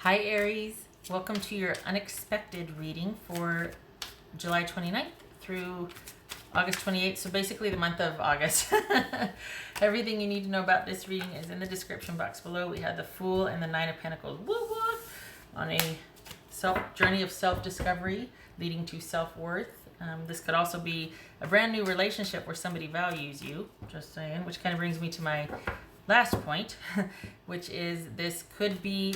Hi Aries, welcome to your unexpected reading for July 29th through August 28th. So basically the month of August. Everything you need to know about this reading is in the description box below. We had the Fool and the Nine of Pentacles on a journey of self-discovery leading to self-worth. This could also be a brand new relationship where somebody values you, just saying, which kind of brings me to my last point, which is this could be,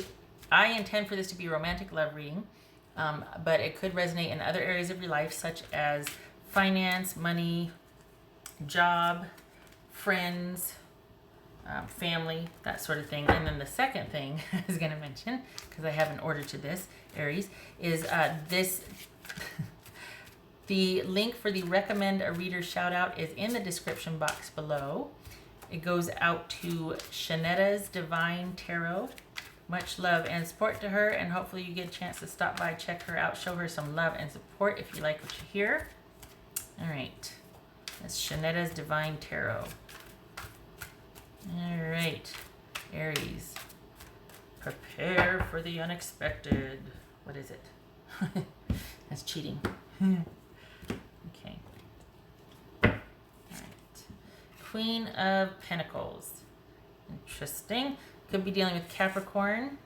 I intend for this to be a romantic love reading, but it could resonate in other areas of your life, such as finance, money, job, friends, family, that sort of thing. And then the second thing I was going to mention, because I have an order to this, Aries, is the link for the Recommend a Reader shout out is in the description box below. It goes out to Shanetta's Divine Tarot. Much love and support to her, and hopefully you get a chance to stop by, check her out, show her some love and support if you like what you hear. All right, that's Shanetta's Divine Tarot. All right, Aries, prepare for the unexpected. What is it? That's cheating. Okay. All right. Queen of Pentacles. Interesting. Could be dealing with Capricorn.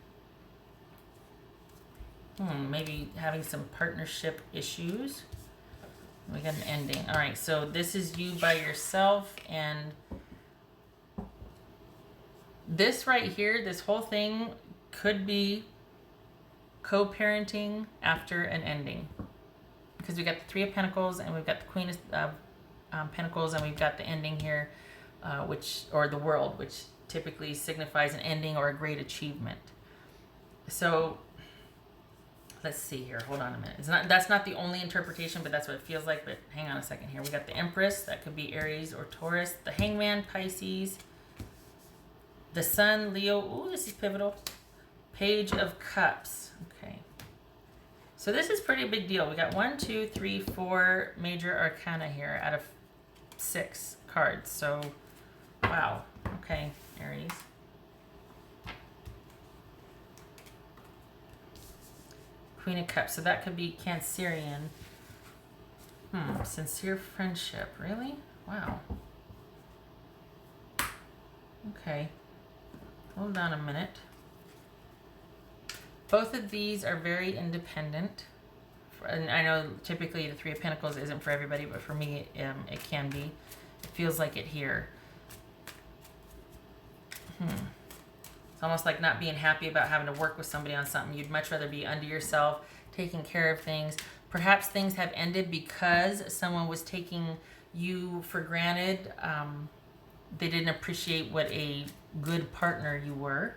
Maybe having some partnership issues. We got an ending. All right, so this is you by yourself, and this right here, this whole thing could be co-parenting after an ending, because we got the Three of Pentacles and we've got the Queen of Pentacles, and we've got the ending here, or the World, which typically signifies an ending or a great achievement. So let's see here. Hold on a minute. That's not the only interpretation, but that's what it feels like. But hang on a second here. We got the Empress. That could be Aries or Taurus. The Hangman, Pisces. The Sun, Leo. Ooh, this is pivotal. Page of Cups. Okay. So this is pretty big deal. We got 1, 2, 3, 4 major arcana here out of 6 cards. So, wow. Okay, Aries. Queen of Cups. So that could be Cancerian. Sincere friendship. Really? Wow. Okay. Hold on a minute. Both of these are very independent. And I know typically the Three of Pentacles isn't for everybody, but for me, it can be. It feels like it here. It's almost like not being happy about having to work with somebody on something. You'd much rather be under yourself, taking care of things. Perhaps things have ended because someone was taking you for granted. They didn't appreciate what a good partner you were.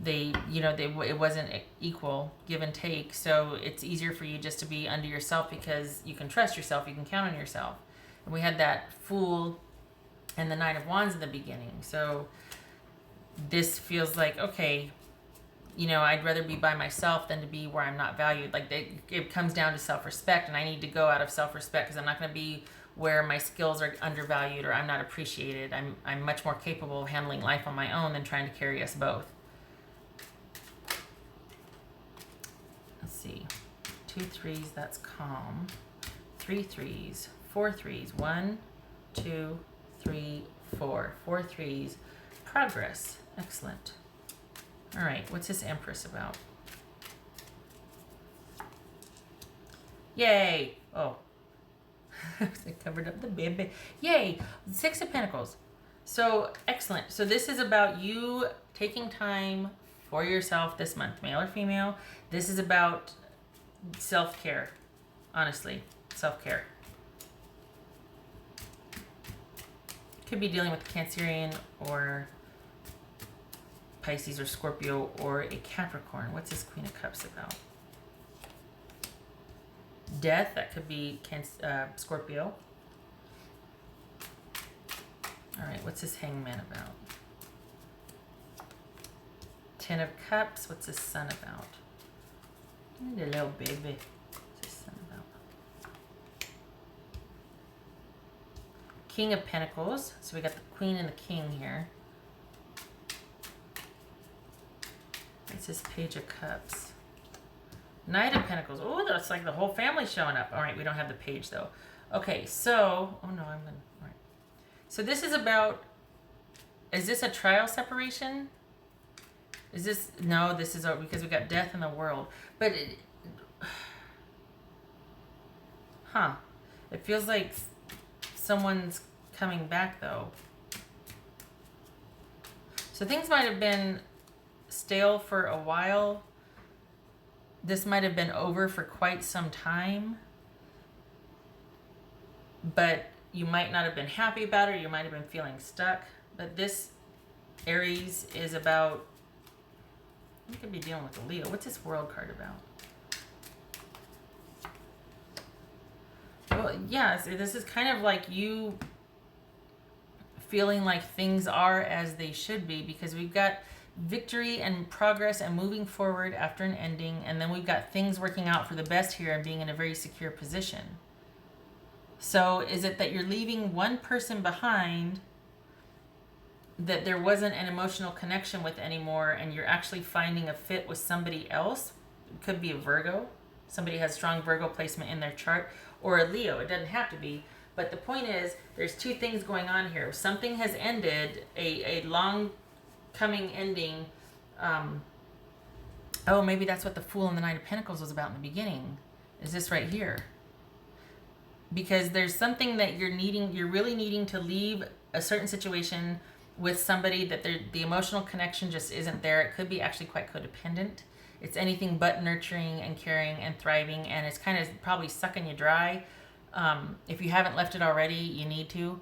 It wasn't equal give and take. So it's easier for you just to be under yourself because you can trust yourself. You can count on yourself. And we had that Fool and the Knight of Wands in the beginning. So this feels like, okay, I'd rather be by myself than to be where I'm not valued. Like it comes down to self-respect, and I need to go out of self-respect because I'm not going to be where my skills are undervalued or I'm not appreciated. I'm much more capable of handling life on my own than trying to carry us both. Let's see. 2 3s, that's calm. 3 3s, 4 3s. 1, 2, 3, 4. 4 3s. Progress. Excellent. All right, what's this Empress about? Yay! Oh, I covered up the baby. Yay! 6 of Pentacles. So, excellent. So this is about you taking time for yourself this month, male or female. This is about self-care, honestly, self-care. Could be dealing with Cancerian or Pisces or Scorpio or a Capricorn. What's this Queen of Cups about? Death, that could be Scorpio. All right, what's this Hangman about? 10 of Cups, what's this Sun about? The little baby. What's this Sun about? King of Pentacles, so we got the Queen and the King here. It's this Page of Cups. Knight of Pentacles. Oh, that's like the whole family showing up. All right, we don't have the page though. Okay, so, oh no, all right. So this is about, is this a trial separation? Is this, no, this is, because we got death in the world. But, it feels like someone's coming back though. So things might have been stale for a while. This might have been over for quite some time. But you might not have been happy about it. Or you might have been feeling stuck. But this Aries is about, you could be dealing with a Leo. What's this World card about? Well, yeah, so this is kind of like you feeling like things are as they should be, because we've got victory and progress and moving forward after an ending, and then we've got things working out for the best here and being in a very secure position. So is it that you're leaving one person behind that there wasn't an emotional connection with anymore, and you're actually finding a fit with somebody else? It could be a Virgo. Somebody has strong Virgo placement in their chart, or a Leo. It doesn't have to be. But the point is, there's two things going on here. Something has ended, a long coming ending. Oh, maybe that's what the Fool and the Knight of Pentacles was about in the beginning. Is this right here? Because there's something that you're really needing to leave a certain situation with somebody that the emotional connection just isn't there. It could be actually quite codependent. It's anything but nurturing and caring and thriving, and it's kind of probably sucking you dry. If you haven't left it already, you need to,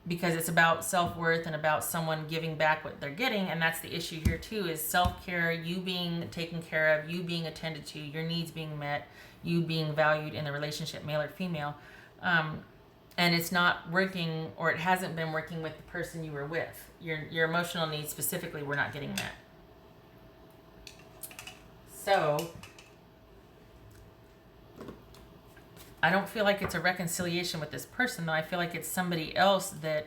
because it's about self-worth and about someone giving back what they're getting. And that's the issue here too, is self-care, you being taken care of, you being attended to, your needs being met, you being valued in the relationship, male or female. And it's not working, or it hasn't been working with the person you were with. Your emotional needs specifically were not getting met. So I don't feel like it's a reconciliation with this person, though. I feel like it's somebody else that,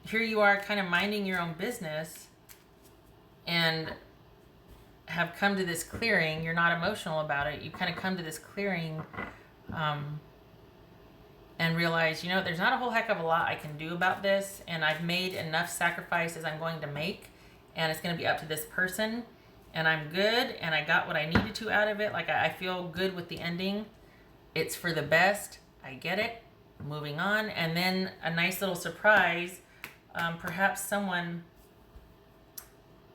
here you are kind of minding your own business and have come to this clearing. You're not emotional about it. You kind of come to this clearing, and realize, there's not a whole heck of a lot I can do about this, and I've made enough sacrifices I'm going to make, and it's going to be up to this person, and I'm good, and I got what I needed to out of it. Like, I feel good with the ending. It's for the best. I get it. Moving on. And then a nice little surprise, perhaps someone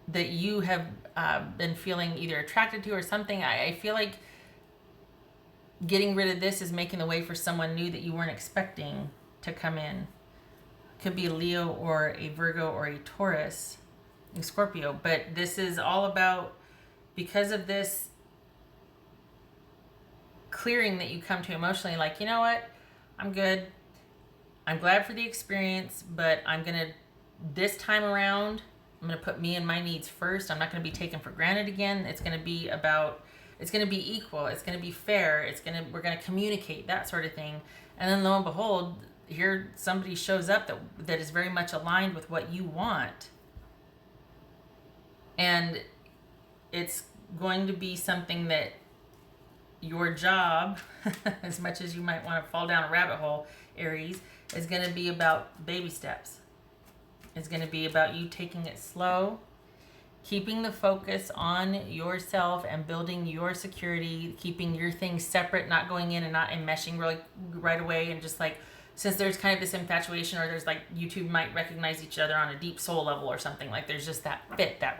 that you have been feeling either attracted to or something. I feel like getting rid of this is making the way for someone new that you weren't expecting to come in. Could be a Leo or a Virgo or a Taurus, a Scorpio. But this is all about, because of this clearing that you come to emotionally, like, you know what? I'm good. I'm glad for the experience, but this time around, I'm going to put me and my needs first. I'm not going to be taken for granted again. It's going to be equal. It's going to be fair. We're going to communicate, that sort of thing. And then lo and behold, here somebody shows up that is very much aligned with what you want. And it's going to be something that your job, as much as you might want to fall down a rabbit hole, Aries, is going to be about baby steps. It's going to be about you taking it slow, keeping the focus on yourself and building your security, keeping your things separate, not going in and not enmeshing really right away. And just like, since there's kind of this infatuation, or there's like, you two might recognize each other on a deep soul level or something, like there's just that fit, that,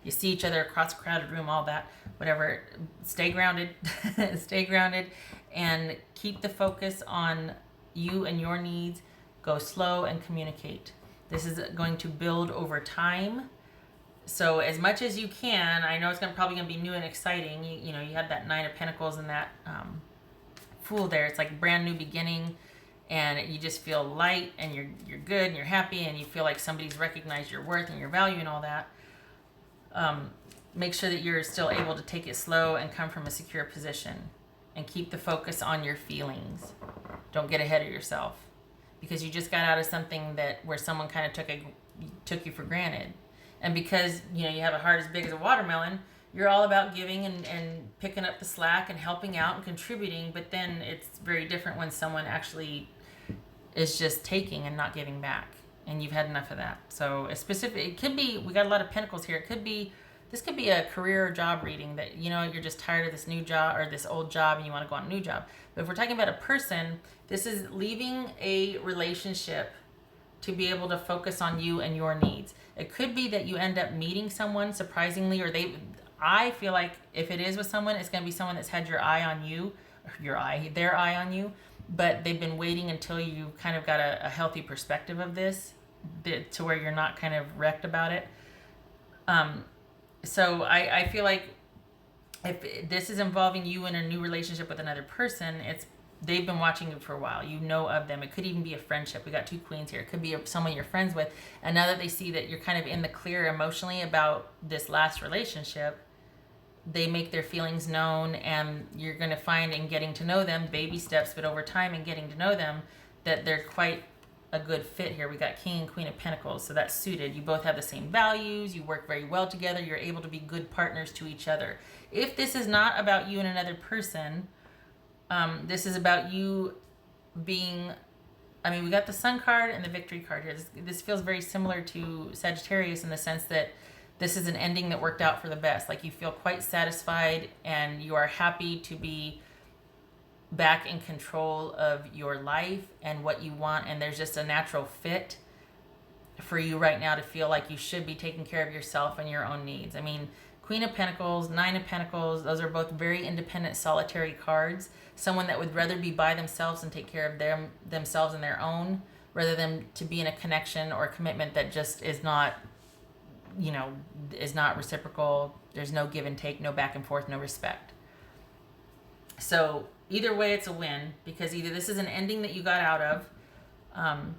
you see each other across a crowded room, all that, whatever. Stay grounded, stay grounded, and keep the focus on you and your needs. Go slow and communicate. This is going to build over time. So as much as you can, I know it's probably going to be new and exciting. You have that Nine of Pentacles and that Fool there. It's like a brand new beginning, and you just feel light, and you're good, and you're happy, and you feel like somebody's recognized your worth and your value and all that. Make sure that you're still able to take it slow and come from a secure position, and keep the focus on your feelings. Don't get ahead of yourself, because you just got out of something where someone kind of took you for granted. And because, you know, you have a heart as big as a watermelon, you're all about giving and picking up the slack and helping out and contributing. But then it's very different when someone actually is just taking and not giving back. And you've had enough of that. So a specific, it could be, we got a lot of pentacles here. It could be, this could be a career or job reading that, you know, you're just tired of this new job or this old job and you want to go on a new job. But if we're talking about a person, this is leaving a relationship to be able to focus on you and your needs. It could be that you end up meeting someone surprisingly, or I feel like if it is with someone, it's going to be someone that's had their eye on you, but they've been waiting until you kind of got a healthy perspective of this, to where you're not kind of wrecked about it. So I feel like if this is involving you in a new relationship with another person, they've been watching you for a while. You know of them. It could even be a friendship. We got 2 queens here. It could be someone you're friends with. And now that they see that you're kind of in the clear emotionally about this last relationship, they make their feelings known, and you're going to find in getting to know them, baby steps, but over time in getting to know them, that they're quite a good fit here. We got King and Queen of Pentacles, so that's suited. You both have the same values. You work very well together. You're able to be good partners to each other. If this is not about you and another person, this is about you being, I mean, we got the Sun card and the Victory card here. This feels very similar to Sagittarius in the sense that this is an ending that worked out for the best. Like, you feel quite satisfied and you are happy to be back in control of your life and what you want. And there's just a natural fit for you right now to feel like you should be taking care of yourself and your own needs. I mean, Queen of Pentacles, Nine of Pentacles, those are both very independent, solitary cards. Someone that would rather be by themselves and take care of themselves and their own, rather than to be in a connection or a commitment that just is not, you know, is not reciprocal. There's no give and take, no back and forth, no respect. So either way, it's a win, because either this is an ending that you got out of, and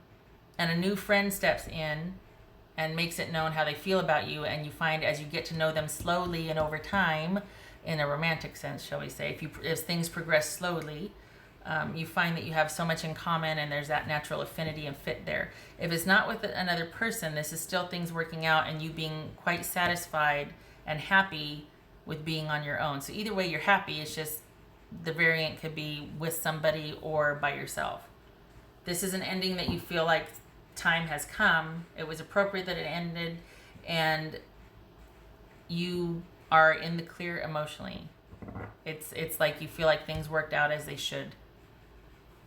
a new friend steps in and makes it known how they feel about you, and you find as you get to know them slowly and over time, in a romantic sense, shall we say, if things progress slowly, you find that you have so much in common and there's that natural affinity and fit there. If it's not with another person, this is still things working out and you being quite satisfied and happy with being on your own. So either way, you're happy. It's just the variant could be with somebody or by yourself. This is an ending that you feel like time has come. It was appropriate that it ended, and you are in the clear emotionally. It's like you feel like things worked out as they should.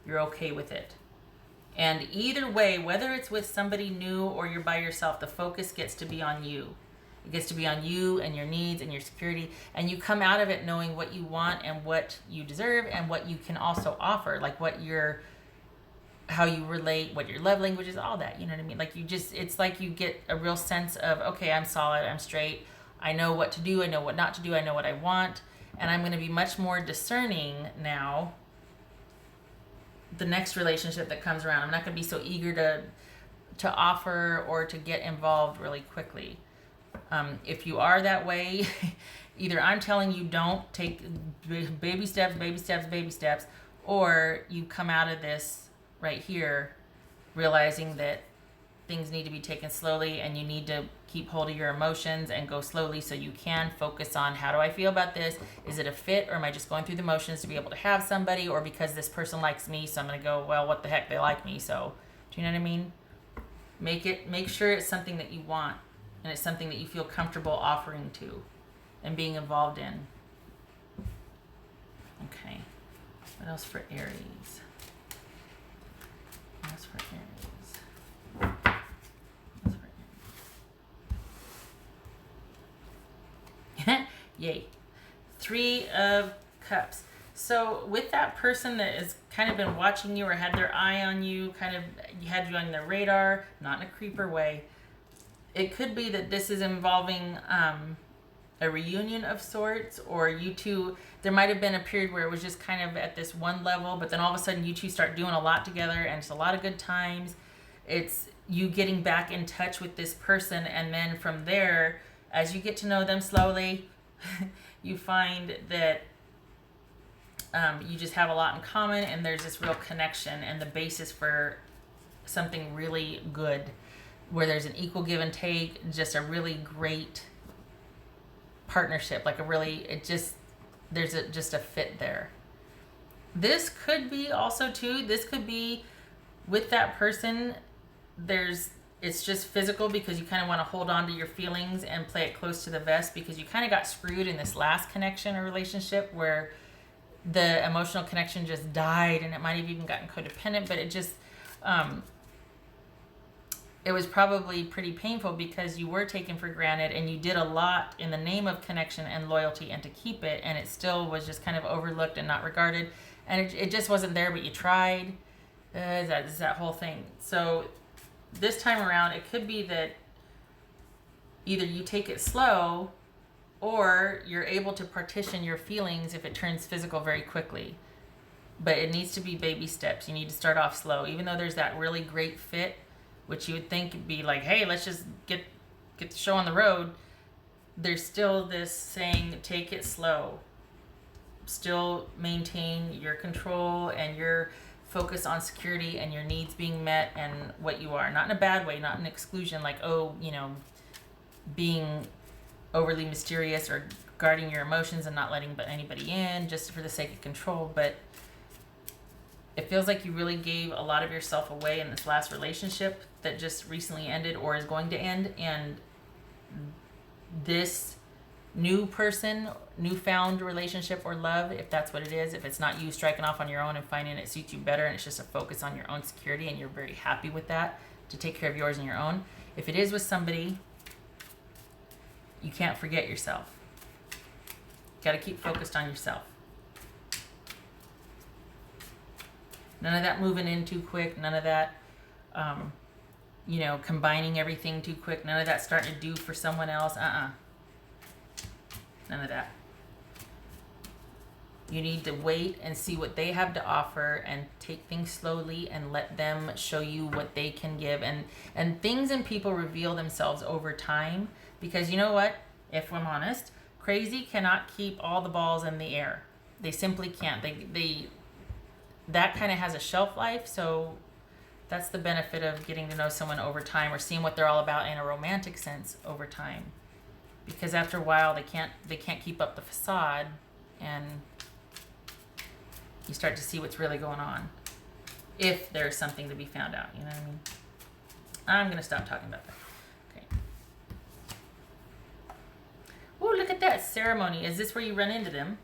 You're okay with it. And either way, whether it's with somebody new or you're by yourself, the focus gets to be on you. It gets to be on you and your needs and your security. And you come out of it knowing what you want and what you deserve and what you can also offer. Like how you relate, what your love language is, all that. You know what I mean? Like it's like you get a real sense of, okay, I'm solid, I'm straight. I know what to do. I know what not to do. I know what I want. And I'm going to be much more discerning now the next relationship that comes around. I'm not going to be so eager to offer or to get involved really quickly. If you are that way, either I'm telling you don't take baby steps, or you come out of this right here realizing that things need to be taken slowly and you need to keep hold of your emotions and go slowly so you can focus on, how do I feel about this? Is it a fit, or am I just going through the motions to be able to have somebody, or because this person likes me, so I'm going to go, well, what the heck, they like me, so do you know what I mean? Make sure it's something that you want and it's something that you feel comfortable offering to and being involved in. Okay. What else for Aries? What else for Aries? Yay. 3 of Cups. So with that person that has kind of been watching you or had their eye on you, kind of had you on their radar, not in a creeper way, it could be that this is involving a reunion of sorts, or you two, there might have been a period where it was just kind of at this one level, but then all of a sudden you two start doing a lot together and it's a lot of good times. It's you getting back in touch with this person, and then from there, as you get to know them slowly, you find that you just have a lot in common, and there's this real connection and the basis for something really good where there's an equal give and take, just a really great partnership, like a really, it just, there's just a fit there. This could be also too, this could be with that person, it's just physical because you kind of want to hold on to your feelings and play it close to the vest because you kind of got screwed in this last connection or relationship where the emotional connection just died, and it might have even gotten codependent, but it just, it was probably pretty painful because you were taken for granted and you did a lot in the name of connection and loyalty and to keep it, and it still was just kind of overlooked and not regarded, and it just wasn't there, but you tried. It's that whole thing. So this time around, it could be that either you take it slow or you're able to partition your feelings if it turns physical very quickly. But it needs to be baby steps. You need to start off slow. Even though there's that really great fit, which you would think would be like, hey, let's just get the show on the road, there's still this saying, take it slow. Still maintain your control and your focus on security and your needs being met and what you are. Not in a bad way, not an exclusion, like, oh, being overly mysterious or guarding your emotions and not letting anybody in just for the sake of control. But it feels like you really gave a lot of yourself away in this last relationship that just recently ended or is going to end. And this new person, newfound relationship or love, if that's what it is, if it's not you striking off on your own and finding it suits you better and it's just a focus on your own security and you're very happy with that to take care of yours and your own, if it is with somebody, you can't forget yourself. Got to keep focused on yourself. None of that moving in too quick. None of that, combining everything too quick. None of that starting to do for someone else. None of that. You need to wait and see what they have to offer and take things slowly and let them show you what they can give. And things and people reveal themselves over time because you know what? If I'm honest, crazy cannot keep all the balls in the air. They simply can't. That kind of has a shelf life, so that's the benefit of getting to know someone over time or seeing what they're all about in a romantic sense over time. Because after a while they can't keep up the facade and you start to see what's really going on. If there's something to be found out, you know what I mean? I'm gonna stop talking about that. Okay. Oh, look at that ceremony. Is this where you run into them?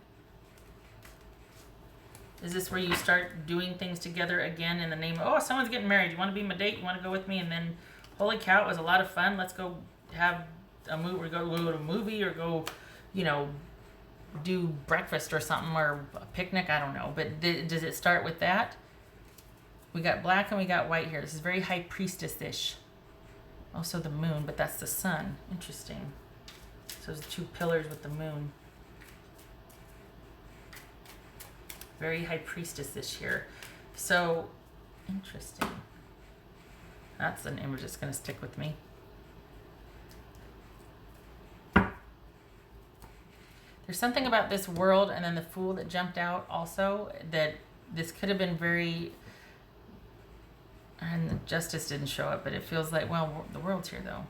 Is this where you start doing things together again in the name of, oh, someone's getting married. You want to be my date? You want to go with me? And then, holy cow, it was a lot of fun. Let's go have a movie, or go to a movie, or go, do breakfast or something, or a picnic. I don't know. But does it start with that? We got black and we got white here. This is very high priestess-ish. Also the moon, but that's the sun. Interesting. So there's two pillars with the moon. Very high priestess-ish here. So, interesting. That's an image that's going to stick with me. There's something about this world and then the Fool that jumped out also, that this could have been very, and the Justice didn't show up, but it feels like, well, the world's here though.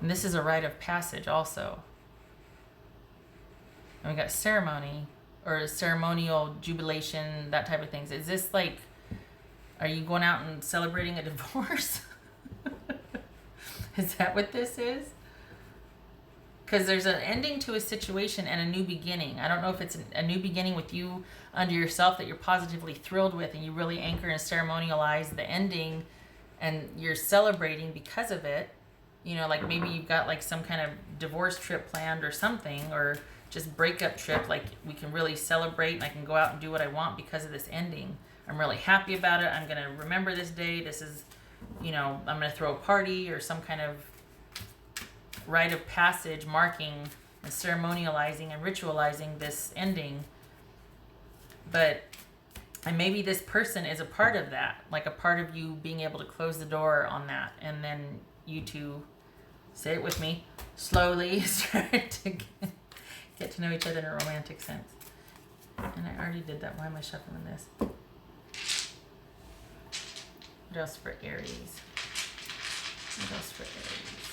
And this is a rite of passage also. And we got ceremony or ceremonial jubilation, that type of things. Is this like, are you going out and celebrating a divorce? Is that what this is? Because there's an ending to a situation and a new beginning. I don't know if it's a new beginning with you under yourself that you're positively thrilled with and you really anchor and ceremonialize the ending and you're celebrating because of it. Like maybe you've got like some kind of divorce trip planned or something, or just breakup trip, like we can really celebrate and I can go out and do what I want because of this ending. I'm really happy about it. I'm going to remember this day. This is, I'm going to throw a party or some kind of rite of passage marking and ceremonializing and ritualizing this ending. And maybe this person is a part of that, like a part of you being able to close the door on that. And then you two, say it with me, slowly start to get to know each other in a romantic sense. And I already did that. Why am I shuffling this? What else for Aries? What else for Aries?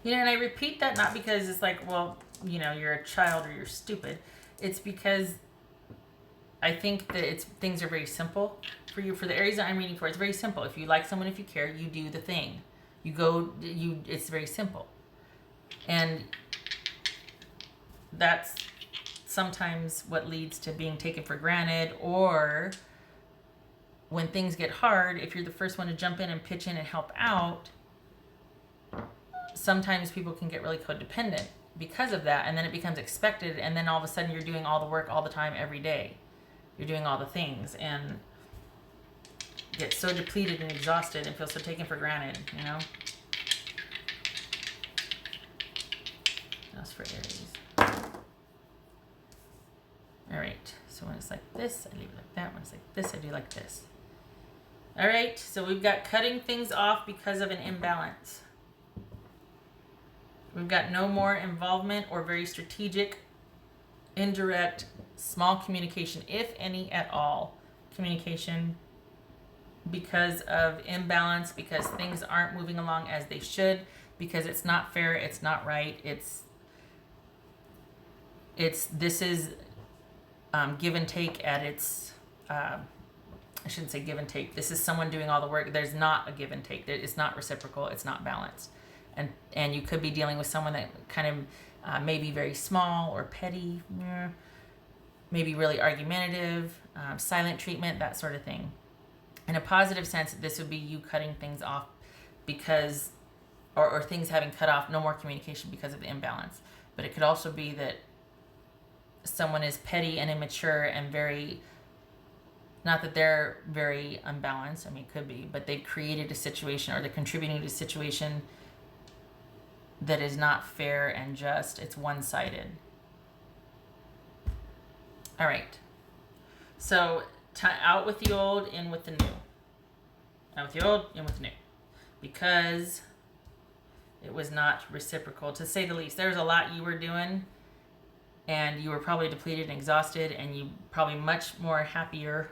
You know, and I repeat that not because it's like, well, you know, you're a child or you're stupid. It's because I think that things are very simple for you. For the Aries that I'm reading for, it's very simple. If you like someone, if you care, you do the thing. It's very simple. And that's sometimes what leads to being taken for granted, or when things get hard, if you're the first one to jump in and pitch in and help out, sometimes people can get really codependent because of that, and then it becomes expected, and then all of a sudden you're doing all the work all the time every day. You're doing all the things and get so depleted and exhausted and feel so taken for granted, you know? That's for Aries. All right, so when it's like this, I leave it like that. When it's like this, I do like this. All right, so we've got cutting things off because of an imbalance. We've got no more involvement or very strategic, indirect, small communication, if any at all, communication because of imbalance, because things aren't moving along as they should, because it's not fair, it's not right, this is give and take at its, I shouldn't say give and take. This is someone doing all the work. There's not a give and take. It's not reciprocal. It's not balanced. And you could be dealing with someone that kind of may be very small or petty, maybe really argumentative, silent treatment, that sort of thing. In a positive sense, this would be you cutting things off because, or things having cut off, no more communication because of the imbalance. But it could also be that someone is petty and immature and very, not that they're very unbalanced, I mean, it could be, but they've created a situation, or they're contributing to a situation that is not fair and just. It's one-sided. All right. So out with the old, in with the new. Out with the old, in with the new. Because it was not reciprocal, to say the least. There was a lot you were doing, and you were probably depleted and exhausted, and you probably much more happier,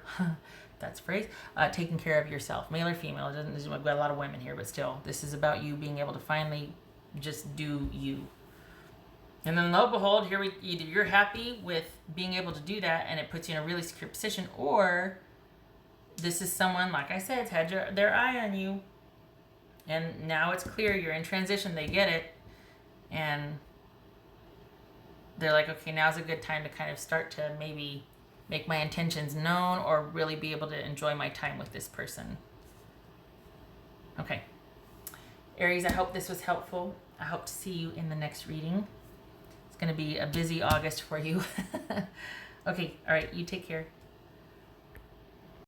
that's a phrase, taking care of yourself. Male or female, we've got a lot of women here, but still, this is about you being able to finally just do you. And then lo and behold, either you're happy with being able to do that and it puts you in a really secure position, or this is someone, like I said, has had their eye on you, and now it's clear you're in transition. They get it, and they're like, okay, now's a good time to kind of start to maybe make my intentions known, or really be able to enjoy my time with this person. Okay. Aries, I hope this was helpful. I hope to see you in the next reading. It's going to be a busy August for you. Okay, all right, you take care.